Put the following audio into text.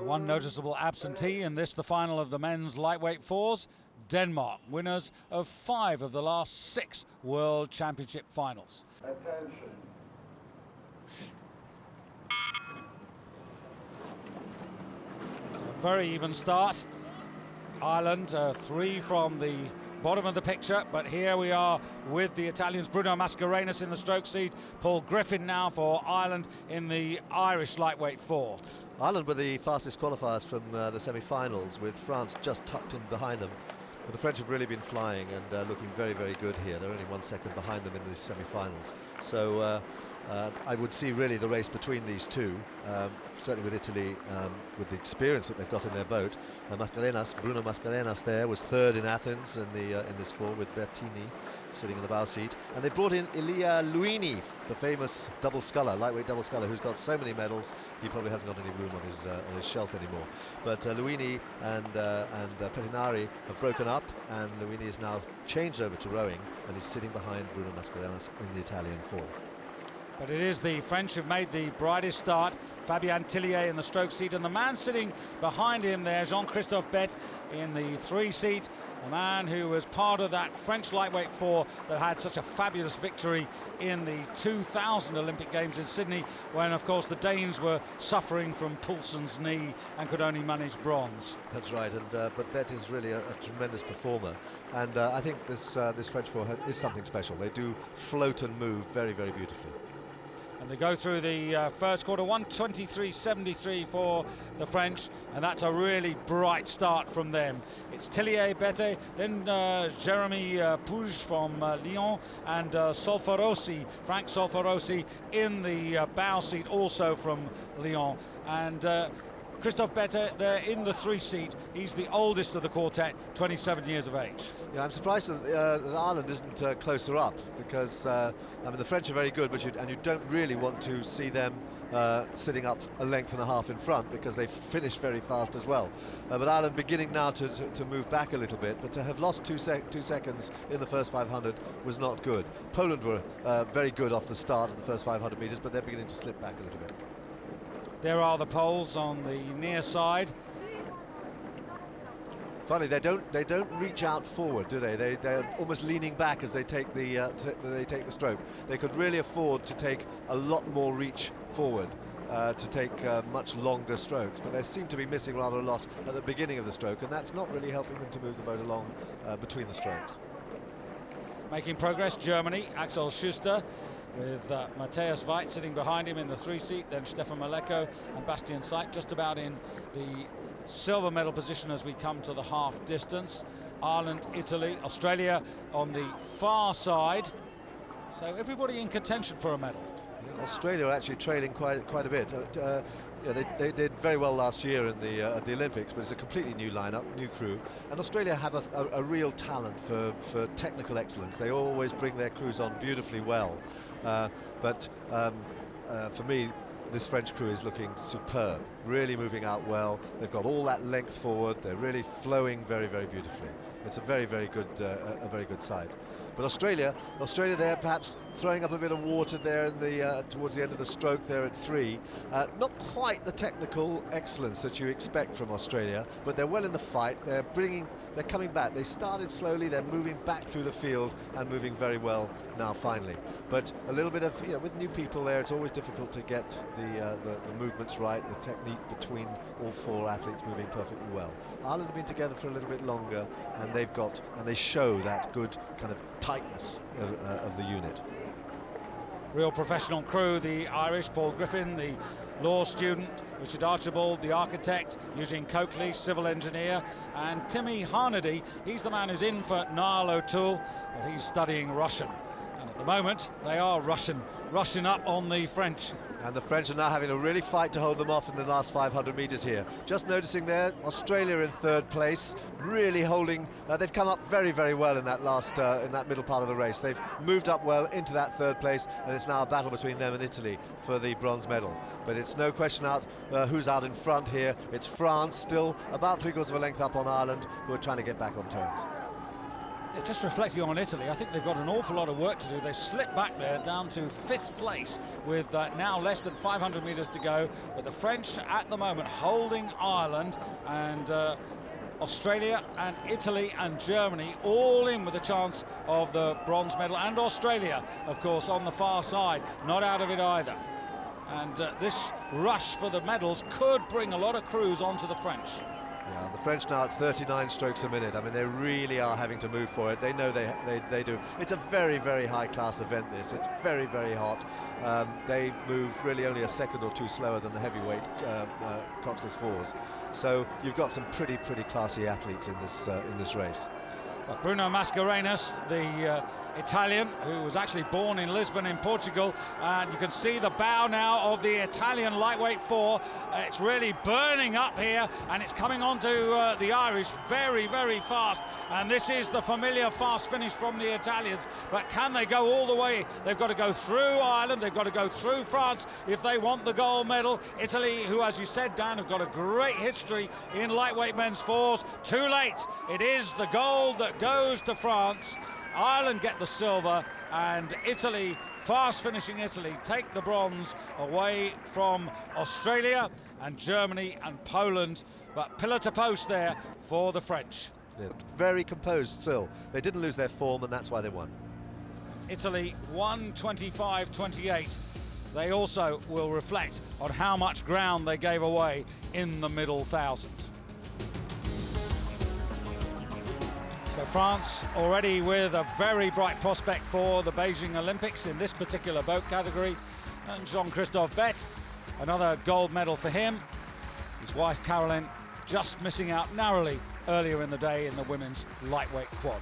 One noticeable absentee in this, the final of the men's lightweight fours, Denmark, winners of 5 of the last 6 World Championship finals. Attention. A very even start. Ireland 3 from the bottom of the picture, but here we are with the Italians. Bruno Mascarenhas in the stroke seat, Paul Griffin now for Ireland in the Irish lightweight 4. Ireland were the fastest qualifiers from the semi-finals, with France just tucked in behind them. But the French have really been flying and looking very, very good here. They're only 1 second behind them in the semi-finals. So I would see really the race between these two, certainly with Italy, with the experience that they've got in their boat. Bruno Mascarenhas there was 3rd in Athens in this 4 with Bertini sitting in the bow seat. And they brought in Ilia Luini, the famous double sculler, lightweight double sculler, who's got so many medals, he probably hasn't got any room on his shelf anymore. But Luini and Pettinari have broken up, and Luini is now changed over to rowing, and he's sitting behind Bruno Mascarenhas in the Italian 4. But it is the French who've made the brightest start. Fabien Tillier in the stroke seat, and the man sitting behind him there, Jean-Christophe Bette in the 3 seat, a man who was part of that French lightweight 4 that had such a fabulous victory in the 2000 Olympic Games in Sydney, when of course the Danes were suffering from Poulsen's knee and could only manage bronze. That's right, and but Bette is really a tremendous performer, and I think this French 4 is something special. They do float and move very, very beautifully. And they go through the first quarter, 1:23.73 for the French, and that's a really bright start from them. It's Tillier, Bette, then Jeremy Pouge from Lyon, and Frank Solferosi in the bow seat, also from Lyon. And Christophe Bette there in the 3 seat. He's the oldest of the quartet, 27 years of age. Yeah, I'm surprised that Ireland isn't closer up, because I mean, the French are very good, but you don't really want to see them sitting up a length and a half in front, because they finish very fast as well. But Ireland beginning now to move back a little bit, but to have lost 2 seconds in the first 500 was not good. Poland were very good off the start of the first 500 metres, but they're beginning to slip back a little bit. There are the Poles on the near side. Funny, they don't reach out forward, do they? They're almost leaning back as they take the stroke. They could really afford to take a lot more reach forward, to take much longer strokes, but they seem to be missing rather a lot at the beginning of the stroke, and that's not really helping them to move the boat along between the strokes. Making progress, Germany, Axel Schuster, with Matthias Veit sitting behind him in the 3 seat, then Stefan Maleko and Bastian Seip just about in the silver medal position as we come to the half distance. Ireland, Italy, Australia on the far side, so everybody in contention for a medal. Yeah, Australia are actually trailing quite a bit. Yeah, they did very well last year in the Olympics, but it's a completely new lineup, new crew, and Australia have a real talent for technical excellence. They always bring their crews on beautifully well, but for me, this French crew is looking superb, really moving out well. They've got all that length forward. They're really flowing very, very beautifully. It's a very, very good side. But Australia there perhaps throwing up a bit of water there in the towards the end of the stroke there at 3. Not quite the technical excellence that you expect from Australia, but they're well in the fight. They're coming back. They started slowly. They're moving back through the field and moving very well now finally. But a little bit of, with new people there, it's always difficult to get the movements right, the technique between all 4 athletes moving perfectly well. Ireland have been together for a little bit longer, and they show that good kind of tightness of the unit. Real professional crew, the Irish, Paul Griffin, the law student, Richard Archibald, the architect, Eugene Coakley, civil engineer, and Timmy Harnedy. He's the man who's in for Niall O'Toole, but he's studying Russian. And at the moment, they are rushing up on the French. And the French are now having a really fight to hold them off in the last 500 metres here. Just noticing there, Australia in 3rd place, really holding. They've come up very, very well in that in that middle part of the race. They've moved up well into that 3rd place, and it's now a battle between them and Italy for the bronze medal. But it's no question who's out in front here. It's France, still about 3/4 of a length up on Ireland, who are trying to get back on terms. Just reflecting on Italy, I think they've got an awful lot of work to do. They've slipped back there down to 5th place with now less than 500 metres to go. But the French at the moment holding Ireland, and Australia and Italy and Germany all in with a chance of the bronze medal, and Australia, of course, on the far side, not out of it either. And this rush for the medals could bring a lot of crews onto the French. Yeah, the French now at 39 strokes a minute. I mean, they really are having to move for it. They know they do. It's a very, very high-class event, this. It's very, very hot. They move really only a second or two slower than the heavyweight coxless fours. So you've got some pretty classy athletes in this race. Well, Bruno Mascarenhas, the Italian, who was actually born in Lisbon in Portugal, and you can see the bow now of the Italian lightweight four. It's really burning up here, and it's coming on to the Irish very, very fast, and this is the familiar fast finish from the Italians. But can they go all the way? They've got to go through Ireland, they've got to go through France if they want the gold medal. Italy, who, as you said, Dan, have got a great history in lightweight men's fours. Too late. It is the gold that goes to France. Ireland get the silver, and Italy, fast finishing Italy, take the bronze away from Australia and Germany and Poland. But pillar to post there for the French. Yeah, very composed still. They didn't lose their form, and that's why they won. Italy 1:25.28. They also will reflect on how much ground they gave away in the middle thousand. So France already with a very bright prospect for the Beijing Olympics in this particular boat category. And Jean-Christophe Bett, another gold medal for him. His wife Caroline just missing out narrowly earlier in the day in the women's lightweight quad.